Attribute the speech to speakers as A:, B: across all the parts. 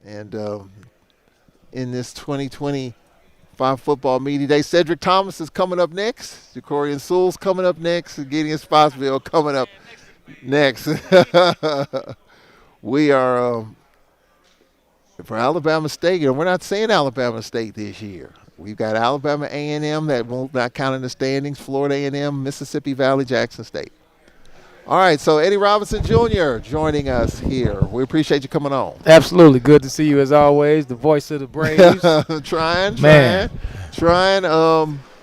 A: And in this 2025 football media day, Cedric Thomas is coming up next. Jacorian Sewell's coming up next. Gideon Spotsville coming up next. We are for Alabama State. We're not saying Alabama State this year. We've got Alabama A&M that won't not count in the standings. Florida A&M, Mississippi Valley, Jackson State. All right, so Eddie Robinson Jr. joining us here. We appreciate you coming on.
B: Absolutely. Good to see you as always, the voice of the Braves.
A: Trying.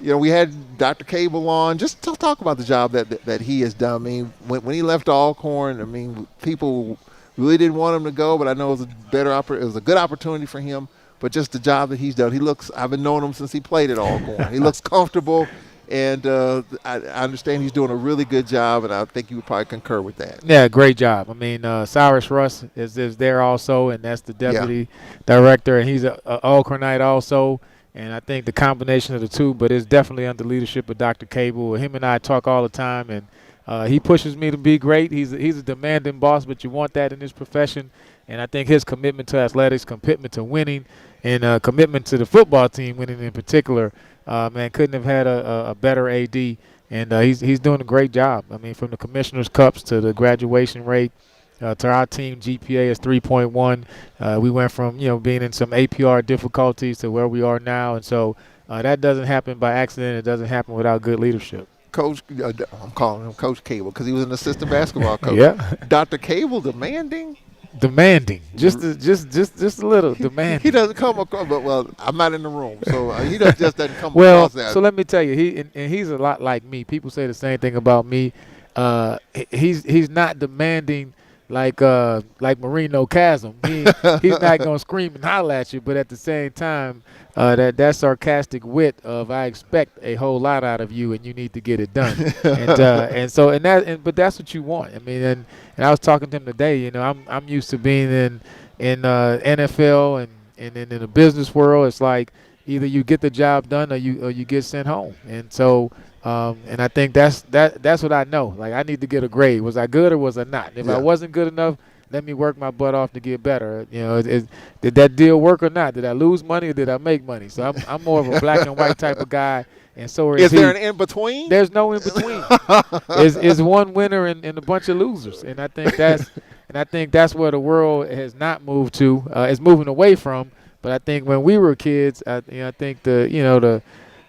A: We had Dr. Cable on just to talk about the job that he has done. I mean, when he left Alcorn, I mean, people really didn't want him to go, but I know it was a good opportunity for him. But just the job that he's done, I've been knowing him since he played at Alcorn. He looks comfortable. And I understand he's doing a really good job, and I think you would probably concur with that.
B: Yeah, great job. I mean, Cyrus Russ is there also, and that's the deputy director, and he's an Alcornite also. And I think the combination of the two, but it's definitely under leadership of Dr. Cable. Him and I talk all the time, and he pushes me to be great. He's a demanding boss, but you want that in this profession. And I think his commitment to athletics, commitment to winning, and commitment to the football team winning in particular, man, couldn't have had a better AD. And he's doing a great job. I mean, from the Commissioner's Cups to the graduation rate to our team, GPA is 3.1. We went from, being in some APR difficulties to where we are now. And so that doesn't happen by accident. It doesn't happen without good leadership.
A: Coach, I'm calling him Coach Cable because he was an assistant basketball coach.
B: Yeah.
A: Dr. Cable demanding,
B: just a little demanding.
A: He doesn't come across, but well, I'm not in the room, so he just doesn't come
B: well,
A: across that.
B: So let me tell you, he's a lot like me. People say the same thing about me. He's not demanding like Marino Chasm. He's not gonna scream and holler at you, but at the same time, that sarcastic wit of I expect a whole lot out of you and you need to get it done. But that's what you want. I mean, and I was talking to him today. I'm used to being in NFL and in the business world. It's like either you get the job done or you get sent home. And so. And I think that's what I know. Like, I need to get a grade. Was I good or was I not? If I wasn't good enough, let me work my butt off to get better. Did that deal work or not? Did I lose money or did I make money? So I'm more of a black and white type of guy. And so is he.
A: There an in between?
B: There's no in between. It's one winner and a bunch of losers. And I think that's where the world has not moved to. It's moving away from. But I think when we were kids, I think the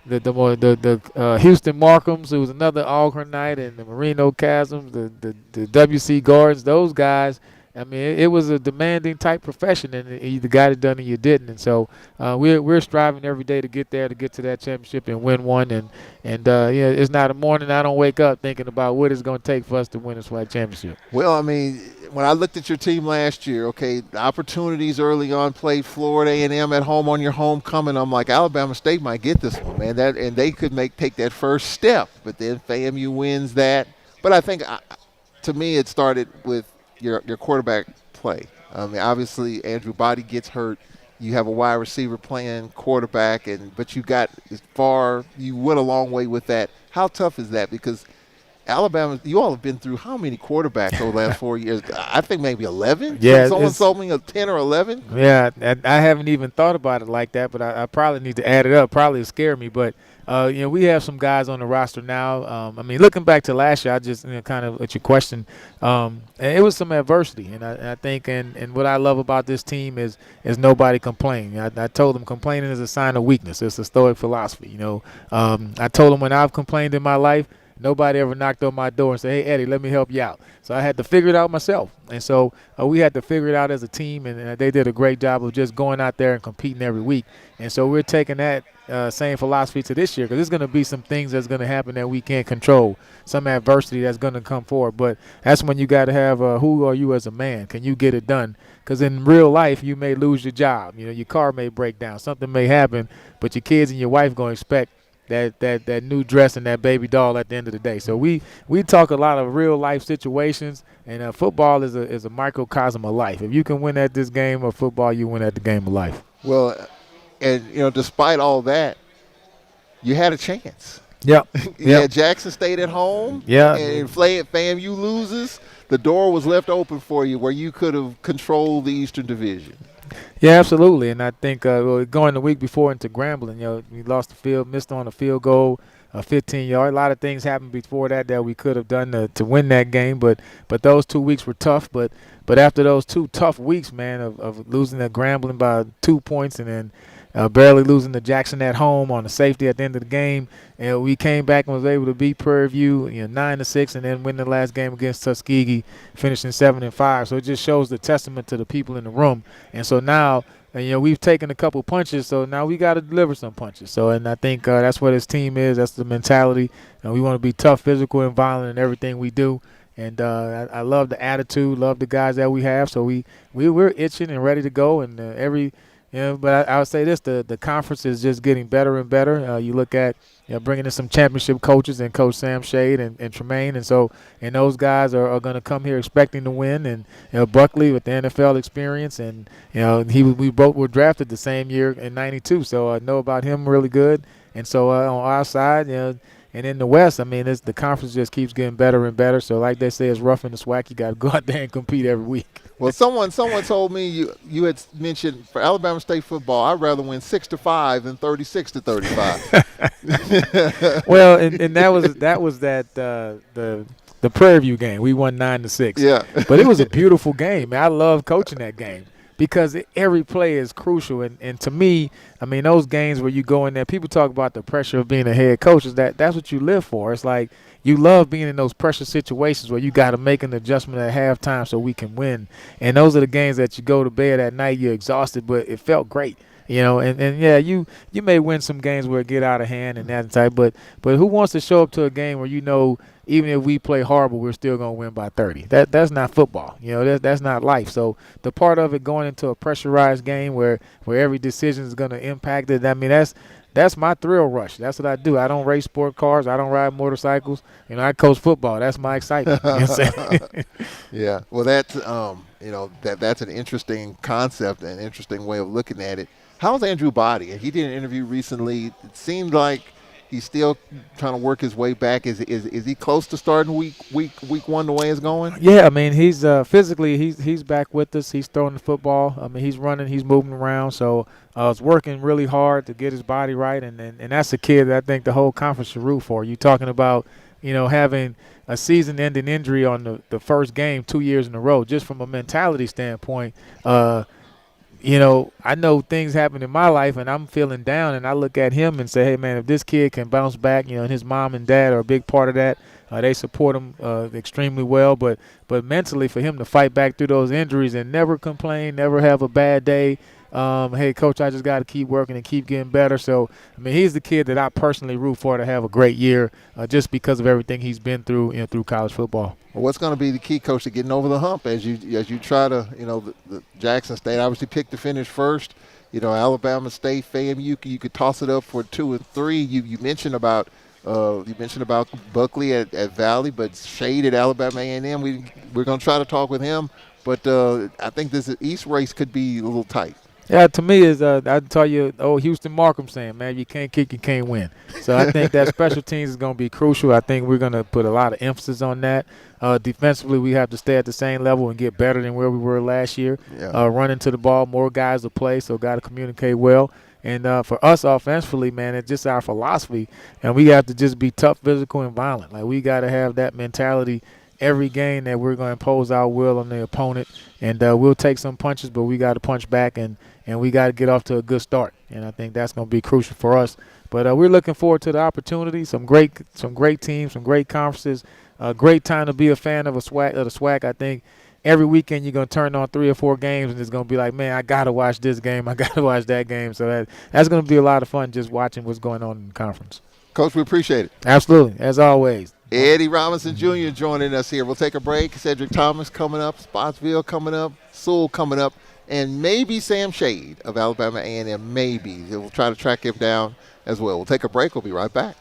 B: Houston Markhams, who was another Alcornite, and the Marino Chasms, the WC Gardens, those guys. I mean, it was a demanding type profession, and you either got it done or you didn't. And so we're striving every day to get there, to get to that championship and win one. And it's not a morning I don't wake up thinking about what it's going to take for us to win a SWAC championship.
A: Well, I mean, when I looked at your team last year, okay, the opportunities early on, played Florida A&M at home on your homecoming. I'm like, Alabama State might get this one, man. And they could take that first step. But then FAMU wins that. But I think, to me, it started with your quarterback play. I mean, obviously Andrew Body gets hurt. You have a wide receiver playing quarterback, but you went a long way with that. How tough is that? Because Alabama, you all have been through how many quarterbacks over the last 4 years? I think maybe 11.
B: Yeah,
A: someone told me 10 or 11.
B: Yeah, I haven't even thought about it like that, but I probably need to add it up. Probably scare me, but we have some guys on the roster now. I mean, looking back to last year, I just kind of at your question, and it was some adversity, and I think and what I love about this team is nobody complaining. I told them complaining is a sign of weakness. It's a Stoic philosophy. I told them when I've complained in my life, nobody ever knocked on my door and said, "Hey, Eddie, let me help you out." So I had to figure it out myself. And so we had to figure it out as a team, and they did a great job of just going out there and competing every week. And so we're taking that same philosophy to this year, because there's going to be some things that's going to happen that we can't control, some adversity that's going to come forward. But that's when you got to have who are you as a man? Can you get it done? Because in real life, you may lose your job. Your car may break down. Something may happen, but your kids and your wife going to expect that new dress and that baby doll at the end of the day. So we talk a lot of real life situations, and football is a microcosm of life. If you can win at this game of football, you win at the game of life.
A: Well, and despite all that, you had a chance.
B: Yeah.
A: You had Jackson State at home.
B: Yeah.
A: And FAMU loses. The door was left open for you where you could have controlled the Eastern Division.
B: Yeah, absolutely. And I think going the week before into Grambling, we lost the field, missed on a field goal, a 15-yard. A lot of things happened before that we could have done to win that game, but those 2 weeks were tough. But after those 2 tough weeks, man, of losing to Grambling by 2 points and then barely losing to Jackson at home on the safety at the end of the game, and we came back and was able to beat Prairie View, 9-6, and then win the last game against Tuskegee, finishing 7-5. So it just shows the testament to the people in the room. And so now, we've taken a couple punches, so now we got to deliver some punches. So, and I think that's what this team is. That's the mentality. And we want to be tough, physical, and violent in everything we do. And I love the attitude, love the guys that we have. So we're itching and ready to go. And but I would say this: the conference is just getting better and better. You look at bringing in some championship coaches and Coach Sam Shade and Tremaine, and those guys are going to come here expecting to win. And Buckley with the NFL experience, and we both were drafted the same year in '92, so I know about him really good. And so on our side, and in the West, I mean, the conference just keeps getting better and better. So like they say, it's rough in the SWAC. You got to go out there and compete every week.
A: Well, someone told me you had mentioned for Alabama State football, I'd rather win 6-5 than 36-35.
B: Well, and that was the Prairie View game. We won 9-6.
A: Yeah,
B: but it was a beautiful game. Man, I love coaching that game because every play is crucial. And to me, I mean, those games where you go in there, people talk about the pressure of being a head coach. That's what you live for. It's like you love being in those pressure situations where you got to make an adjustment at halftime so we can win. And those are the games that you go to bed at night, you're exhausted, but it felt great. And yeah, you may win some games where it get out of hand and that type, but who wants to show up to a game where even if we play horrible, we're still gonna win by 30? That's not football. That's not life. So the part of it going into a pressurized game where every decision is gonna impact it. I mean, that's my thrill rush. That's what I do. I don't race sport cars. I don't ride motorcycles. I coach football. That's my excitement. You know what I'm saying?
A: Yeah. Well, that's that's an interesting concept and interesting way of looking at it. How's Andrew Body? He did an interview recently. It seemed like he's still trying to work his way back. Is he close to starting week one the way it's going?
B: Yeah, I mean, he's physically he's back with us. He's throwing the football. I mean, he's running, he's moving around. So it's working really hard to get his body right, and that's a kid that I think the whole conference should root for. You talking about having a season-ending injury on the first game 2 years in a row, just from a mentality standpoint. I know things happen in my life and I'm feeling down, and I look at him and say, hey, man, if this kid can bounce back, and his mom and dad are a big part of that. They support him extremely well, but mentally for him to fight back through those injuries and never complain, never have a bad day. Hey, Coach, I just got to keep working and keep getting better. So, I mean, he's the kid that I personally root for to have a great year just because of everything he's been through through college football.
A: Well, what's going to be the key, Coach, to getting over the hump as you try to, the Jackson State obviously picked to finish first. Alabama State, FAMU, you could toss it up for 2 and 3. You mentioned about Buckley at Valley, but Shade at Alabama A&M. We're going to try to talk with him, but I think this East race could be a little tight.
B: Yeah, to me is I'd tell you, Houston Markham saying, man, you can't kick, you can't win. So I think that special teams is going to be crucial. I think we're going to put a lot of emphasis on that. Defensively, we have to stay at the same level and get better than where we were last year.
A: Yeah.
B: Running to the ball, more guys to play, so got to communicate well. And for us offensively, man, it's just our philosophy, and we have to just be tough, physical, and violent. Like, we got to have that mentality every game that we're going to impose our will on the opponent, and we'll take some punches, but we got to punch back, and we got to get off to a good start. And I think that's going to be crucial for us. But we're looking forward to the opportunity. Some great teams, some great conferences. Great time to be a fan of the SWAC. I think every weekend you're going to turn on 3 or 4 games, and it's going to be like, man, I got to watch this game. I got to watch that game. So that's going to be a lot of fun just watching what's going on in the conference.
A: Coach, we appreciate it.
B: Absolutely, as always.
A: Eddie Robinson Jr. joining us here. We'll take a break. Cedric Thomas coming up, Spotsville coming up, Sewell coming up, and maybe Sam Shade of Alabama A&M, maybe. We'll try to track him down as well. We'll take a break. We'll be right back.